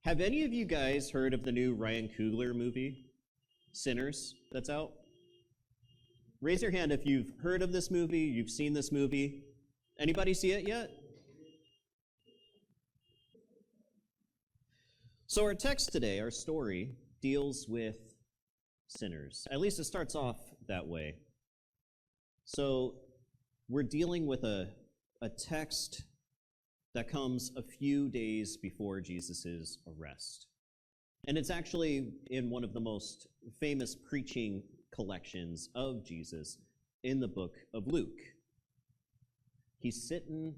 Have any of you guys heard of the new Ryan Coogler movie, Sinners, that's out? Raise your hand if you've heard of this movie, you've seen this movie. Anybody see it yet? So our text today, our story, deals with sinners. At least it starts off that way. So we're dealing with a text that comes a few days before Jesus' arrest. And it's actually in one of the most famous preaching collections of Jesus in the book of Luke. He's standing,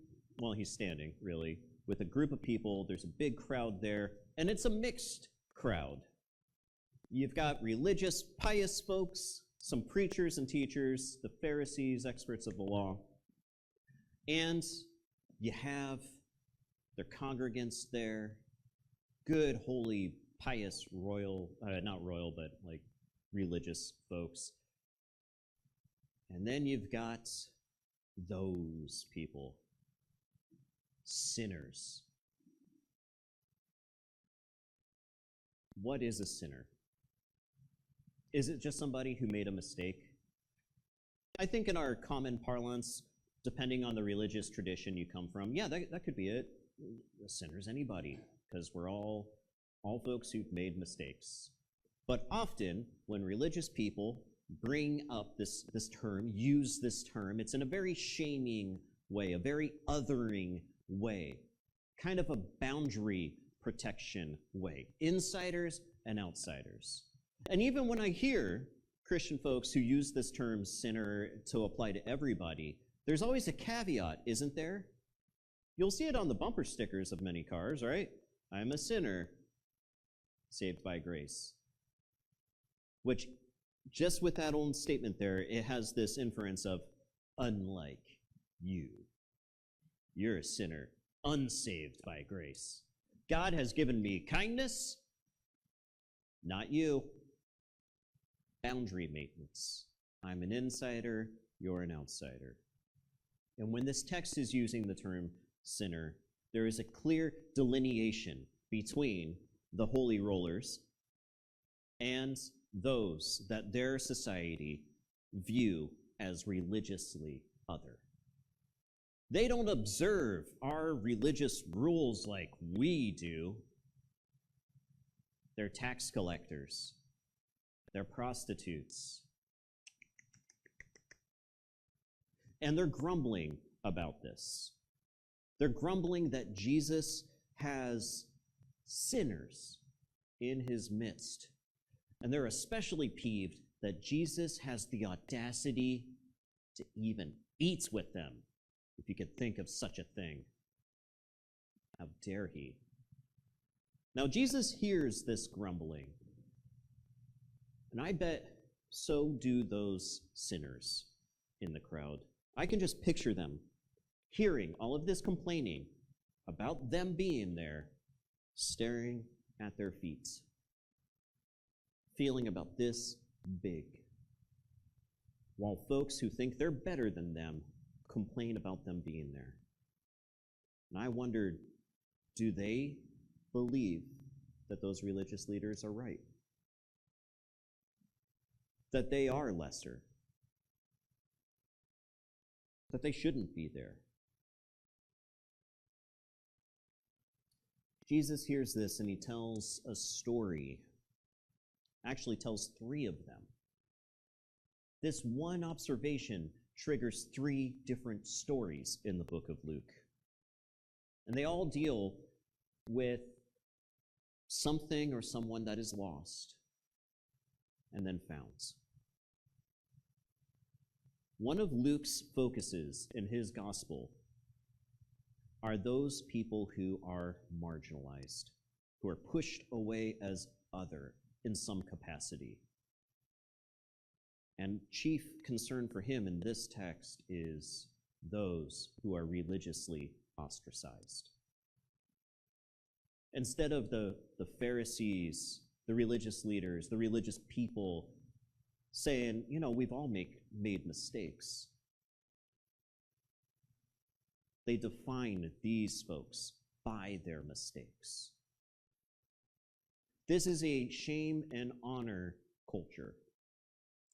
really, with a group of people. There's a big crowd there, and it's a mixed crowd. You've got religious, pious folks, some preachers and teachers, the Pharisees, experts of the law, and you have their congregants there, good, holy, pious, not royal, but like religious folks. And then you've got those people, sinners. What is a sinner? Is it just somebody who made a mistake? I think in our common parlance, depending on the religious tradition you come from, yeah, that could be it. A sinner's anybody, because we're all folks who've made mistakes. But often, when religious people bring up this term, use this term, it's in a very shaming way, a very othering way, kind of a boundary protection way, insiders and outsiders. And even when I hear Christian folks who use this term sinner to apply to everybody, there's always a caveat, isn't there? You'll see it on the bumper stickers of many cars, right? I'm a sinner, saved by grace. Which, just with that old statement there, it has this inference of, unlike you. You're a sinner, unsaved by grace. God has given me kindness, not you. Boundary maintenance. I'm an insider, you're an outsider. And when this text is using the term sinner, there is a clear delineation between the holy rollers and those that their society view as religiously other. They don't observe our religious rules like we do. They're tax collectors. They're prostitutes. And they're grumbling about this. They're grumbling that Jesus has sinners in his midst. And they're especially peeved that Jesus has the audacity to even eat with them, if you could think of such a thing. How dare he? Now, Jesus hears this grumbling, and I bet so do those sinners in the crowd. I can just picture them hearing all of this complaining about them being there, staring at their feet, feeling about this big, while folks who think they're better than them complain about them being there. And I wondered, do they believe that those religious leaders are right? That they are lesser? That they shouldn't be there? Jesus hears this and he tells a story. Actually tells three of them. This one observation triggers three different stories in the book of Luke. And they all deal with something or someone that is lost and then found. One of Luke's focuses in his gospel are those people who are marginalized, who are pushed away as other in some capacity. And chief concern for him in this text is those who are religiously ostracized. Instead of the Pharisees, the religious leaders, the religious people saying, we've all made mistakes. They define these folks by their mistakes. This is a shame and honor culture.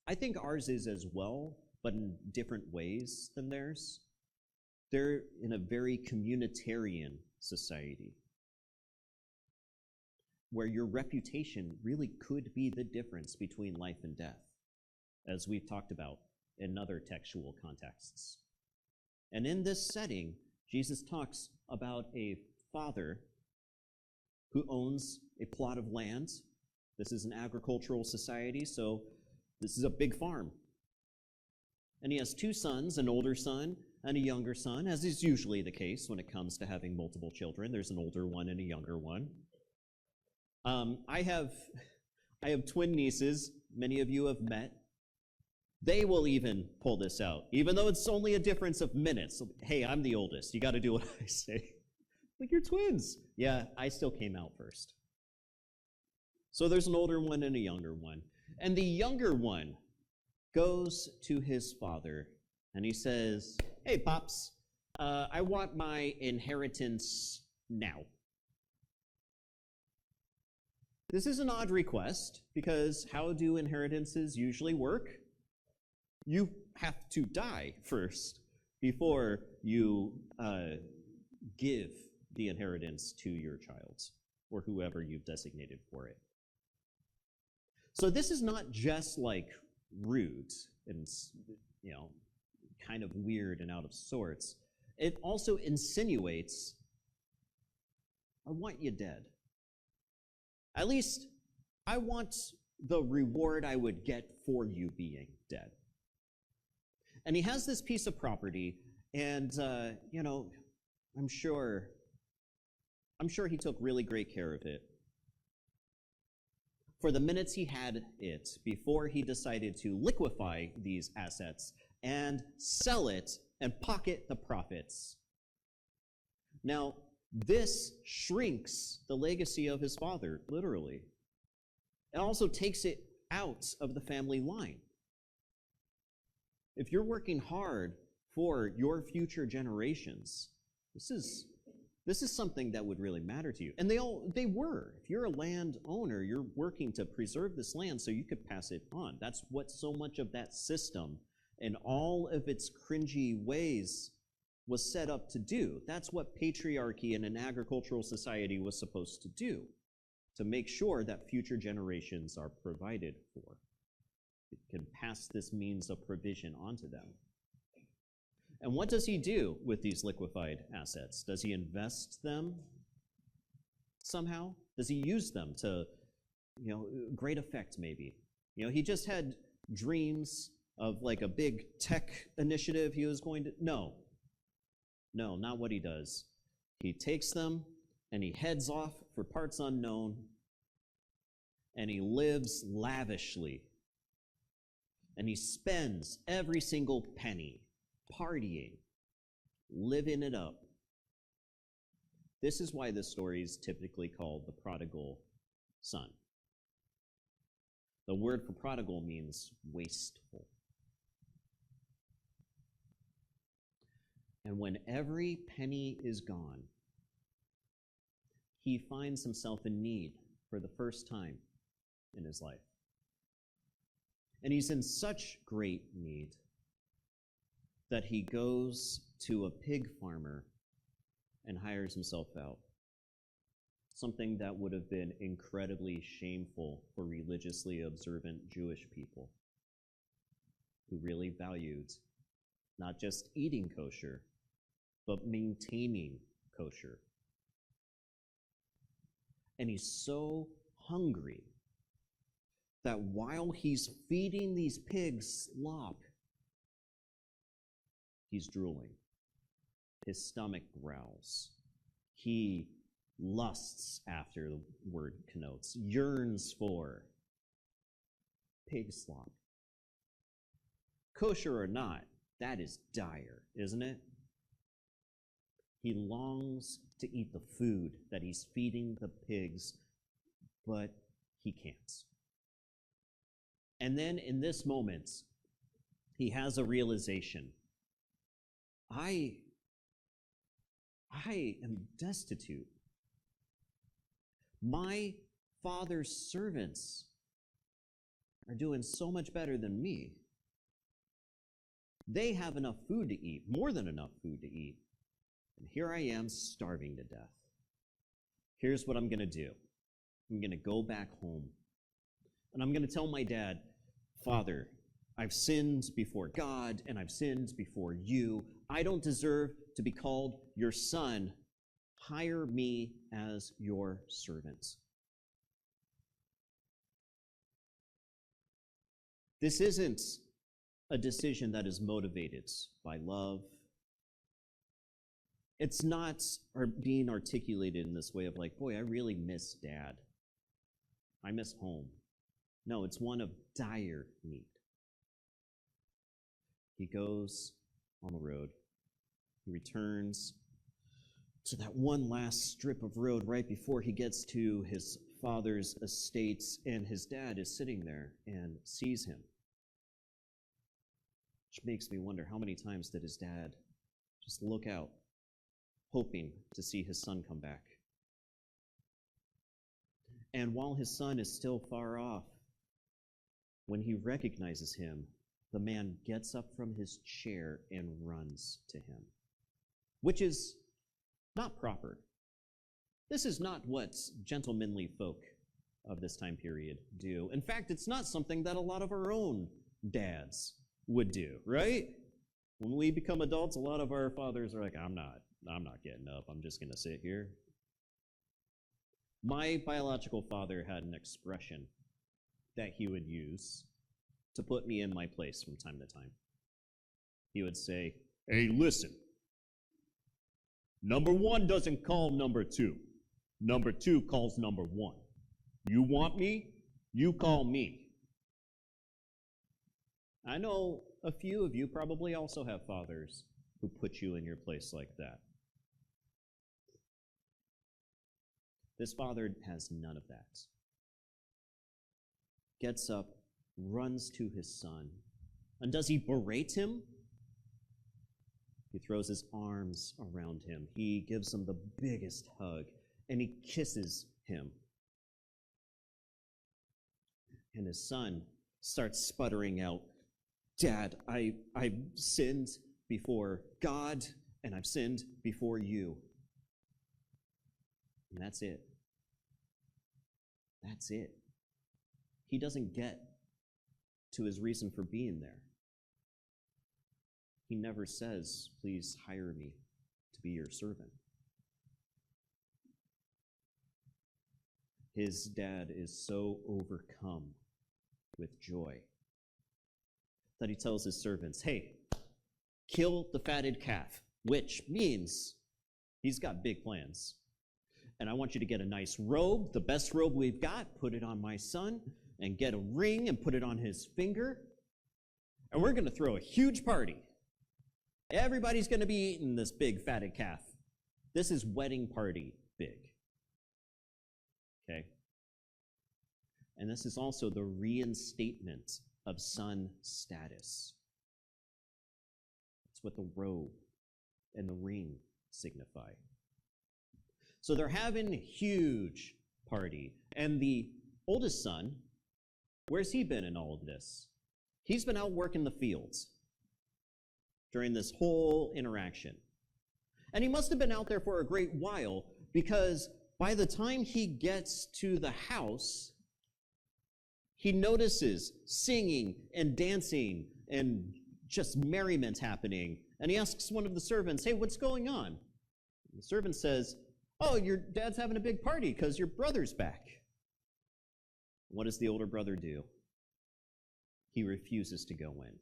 I think ours is as well, but in different ways than theirs. They're in a very communitarian society where your reputation really could be the difference between life and death, as we've talked about in other textual contexts. And in this setting, Jesus talks about a father who owns a plot of land. This is an agricultural society, so this is a big farm. And he has two sons, an older son and a younger son, as is usually the case when it comes to having multiple children. There's an older one and a younger one. I have twin nieces. Many of you have met. They will even pull this out, even though it's only a difference of minutes. Hey, I'm the oldest. You got to do what I say. Like, you're twins. Yeah, I still came out first. So there's an older one and a younger one. And the younger one goes to his father and he says, "Hey, Pops, I want my inheritance now." This is an odd request, because how do inheritances usually work? You have to die first before you give the inheritance to your child or whoever you've designated for it. So this is not just like rude and, kind of weird and out of sorts. It also insinuates, I want you dead. At least I want the reward I would get for you being dead. And he has this piece of property, and I'm sure he took really great care of it for the minutes he had it before he decided to liquefy these assets and sell it and pocket the profits. Now, this shrinks the legacy of his father, literally. It also takes it out of the family line. If you're working hard for your future generations, this is something that would really matter to you. And they were. If you're a landowner, you're working to preserve this land so you could pass it on. That's what so much of that system and all of its cringy ways was set up to do. That's what patriarchy in an agricultural society was supposed to do, to make sure that future generations are provided for. It can pass this means of provision onto them. And what does he do with these liquefied assets? Does he invest them somehow? Does he use them to, great effect maybe? He just had dreams of like a big tech initiative he was going to, no, not what he does. He takes them and he heads off for parts unknown and he lives lavishly. And he spends every single penny partying, living it up. This is why this story is typically called the prodigal son. The word for prodigal means wasteful. And when every penny is gone, he finds himself in need for the first time in his life. And he's in such great need that he goes to a pig farmer and hires himself out. Something that would have been incredibly shameful for religiously observant Jewish people who really valued not just eating kosher, but maintaining kosher. And he's so hungry that while he's feeding these pigs slop, he's drooling. His stomach growls. He lusts after, the word connotes, yearns for pig slop. Kosher or not, that is dire, isn't it? He longs to eat the food that he's feeding the pigs, but he can't. And then in this moment, he has a realization. I am destitute. My Father's servants are doing so much better than me. They have enough food to eat, more than enough food to eat. And here I am starving to death. Here's what I'm going to do. I'm going to go back home. And I'm going to tell my dad, Father, I've sinned before God and I've sinned before you. I don't deserve to be called your son. Hire me as your servant. This isn't a decision that is motivated by love. It's not being articulated in this way of like, boy, I really miss Dad. I miss home. No, it's one of dire need. He goes on the road. He returns to that one last strip of road right before he gets to his father's estates, and his dad is sitting there and sees him. Which makes me wonder, how many times did his dad just look out, hoping to see his son come back? And while his son is still far off, when he recognizes him, the man gets up from his chair and runs to him, which is not proper. This is not what gentlemanly folk of this time period do. In fact, it's not something that a lot of our own dads would do, right? When we become adults, a lot of our fathers are like, I'm not getting up. I'm just going to sit here. My biological father had an expression that he would use to put me in my place from time to time. He would say, hey, listen. Number one doesn't call number two. Number two calls number one. You want me? You call me. I know a few of you probably also have fathers who put you in your place like that. This father has none of that. Gets up, runs to his son. And does he berate him? He throws his arms around him. He gives him the biggest hug, and he kisses him. And his son starts sputtering out, Dad, I've sinned before God, and I've sinned before you. And that's it. That's it. He doesn't get to his reason for being there. He never says, please hire me to be your servant. His dad is so overcome with joy that he tells his servants, hey, kill the fatted calf, which means he's got big plans. And I want you to get a nice robe, the best robe we've got, put it on my son, and get a ring and put it on his finger. And we're going to throw a huge party. Everybody's going to be eating this big fatted calf. This is wedding party big. Okay? And this is also the reinstatement of son status. That's what the robe and the ring signify. So they're having a huge party. And the oldest son, where's he been in all of this? He's been out working the fields during this whole interaction. And he must have been out there for a great while, because by the time he gets to the house, he notices singing and dancing and just merriment happening. And he asks one of the servants, hey, what's going on? And the servant says, oh, your dad's having a big party because your brother's back. What does the older brother do? He refuses to go in.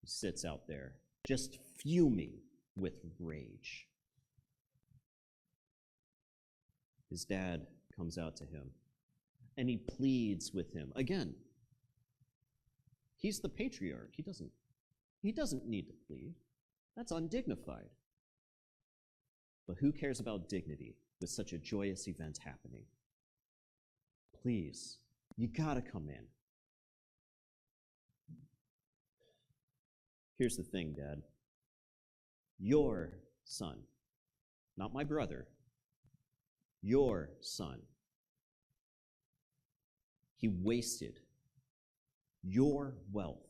He sits out there, just fuming with rage. His dad comes out to him, and he pleads with him. Again, he's the patriarch. He doesn't need to plead. That's undignified. But who cares about dignity with such a joyous event happening? Please, you gotta come in. Here's the thing, Dad. Your son, not my brother, your son He wasted your wealth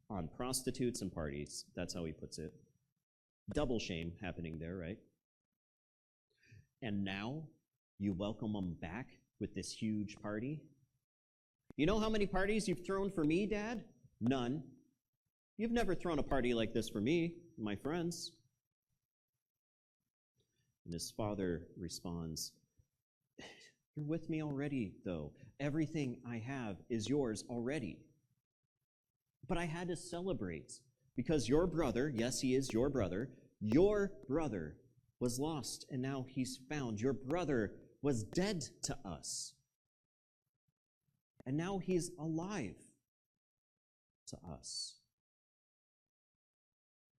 on prostitutes and parties. That's how he puts it. Double shame happening there, right? And now you welcome him back with this huge party. You know how many parties you've thrown for me, Dad? None. You've never thrown a party like this for me, my friends. And his father responds, you're with me already, though. Everything I have is yours already. But I had to celebrate because your brother, yes, he is your brother was lost and now he's found. Your brother was dead to us. And now he's alive to us.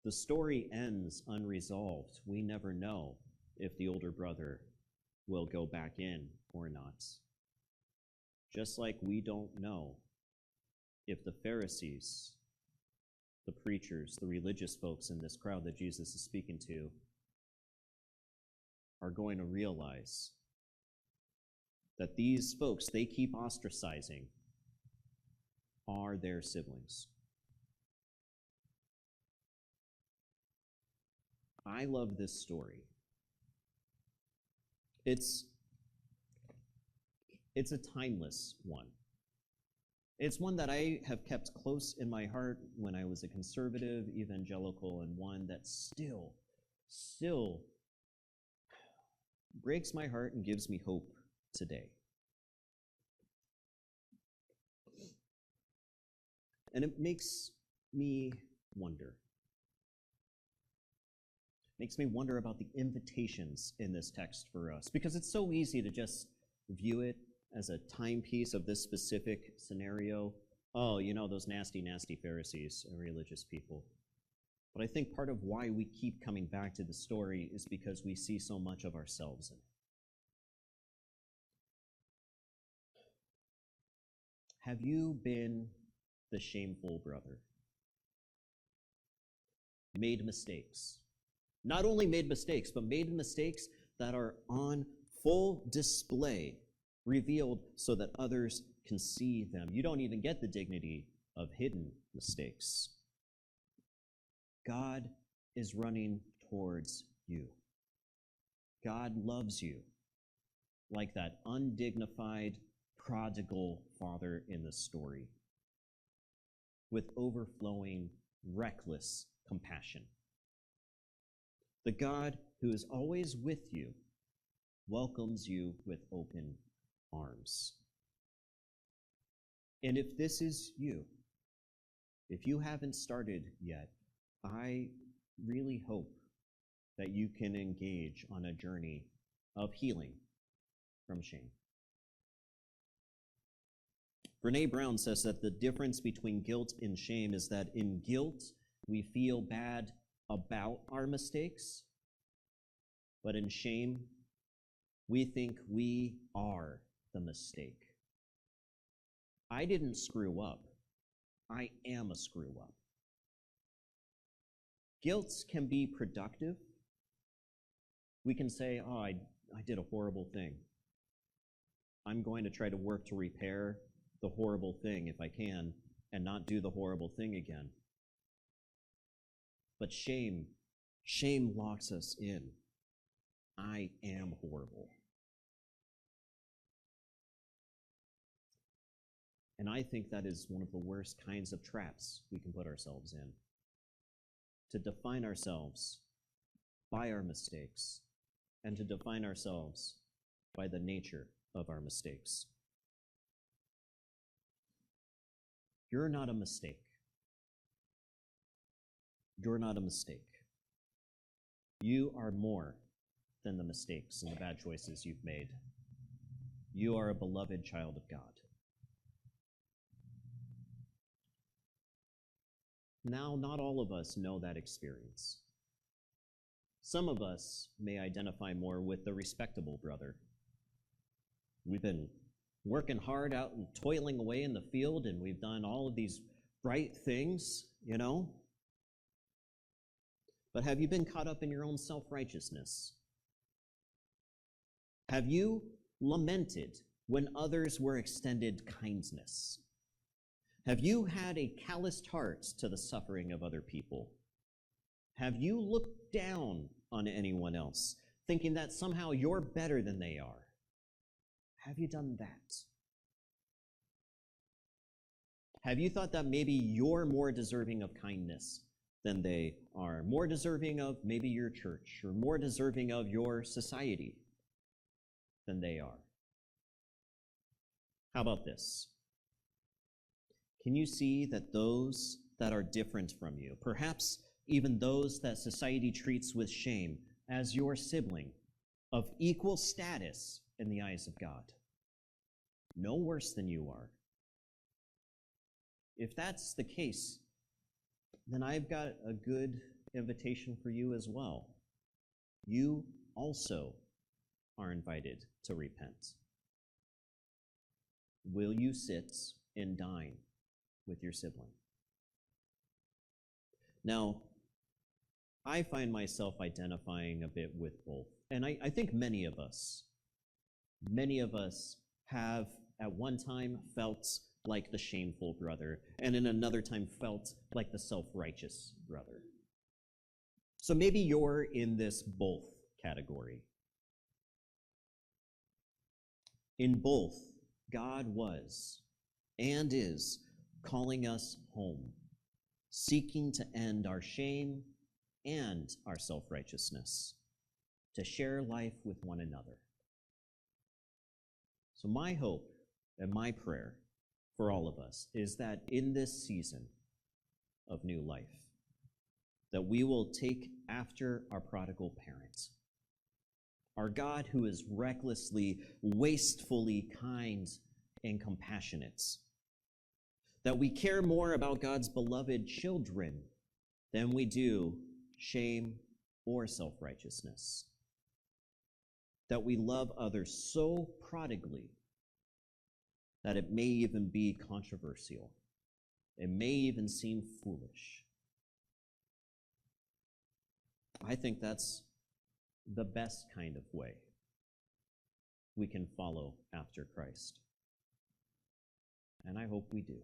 The story ends unresolved. We never know if the older brother will go back in or not. Just like we don't know if the Pharisees, the preachers, the religious folks in this crowd that Jesus is speaking to are going to realize that these folks they keep ostracizing are their siblings. I love this story. It's a timeless one. It's one that I have kept close in my heart when I was a conservative evangelical, and one that still breaks my heart and gives me hope today. And it makes me wonder. Makes me wonder about the invitations in this text for us, because it's so easy to just view it as a timepiece of this specific scenario. Oh, you know, those nasty, nasty Pharisees and religious people. But I think part of why we keep coming back to the story is because we see so much of ourselves in it. Have you been the shameful brother? Made mistakes. Not only made mistakes, but made mistakes that are on full display, revealed so that others can see them. You don't even get the dignity of hidden mistakes. God is running towards you. God loves you like that undignified, prodigal father in the story, with overflowing, reckless compassion. The God who is always with you welcomes you with open arms. And if this is you, if you haven't started yet, I really hope that you can engage on a journey of healing from shame. Brené Brown says that the difference between guilt and shame is that in guilt, we feel bad about our mistakes, but in shame, we think we are the mistake. I didn't screw up. I am a screw up. Guilt can be productive. We can say, oh, I did a horrible thing. I'm going to try to work to repair the horrible thing if I can and not do the horrible thing again. But shame locks us in. I am horrible. And I think that is one of the worst kinds of traps we can put ourselves in. To define ourselves by our mistakes, and to define ourselves by the nature of our mistakes. You're not a mistake. You're not a mistake. You are more than the mistakes and the bad choices you've made. You are a beloved child of God. Now, not all of us know that experience. Some of us may identify more with the respectable brother. We've been working hard out and toiling away in the field, and we've done all of these bright things, you know. But have you been caught up in your own self-righteousness? Have you lamented when others were extended kindness? Have you had a calloused heart to the suffering of other people? Have you looked down on anyone else, thinking that somehow you're better than they are? Have you done that? Have you thought that maybe you're more deserving of kindness than they are, more deserving of maybe your church, or more deserving of your society than they are? How about this? Can you see that those that are different from you, perhaps even those that society treats with shame, as your sibling, of equal status in the eyes of God, no worse than you are? If that's the case, then I've got a good invitation for you as well. You also are invited to repent. Will you sit and dine with your sibling? Now, I find myself identifying a bit with both. And I think many of us have at one time felt like the shameful brother, and in another time felt like the self-righteous brother. So maybe you're in this both category. In both, God was and is calling us home, seeking to end our shame and our self-righteousness, to share life with one another. So my hope and my prayer for all of us is that in this season of new life, that we will take after our prodigal parent, our God who is recklessly, wastefully kind and compassionate, that we care more about God's beloved children than we do shame or self-righteousness, that we love others so prodigally that it may even be controversial. It may even seem foolish. I think that's the best kind of way we can follow after Christ. And I hope we do.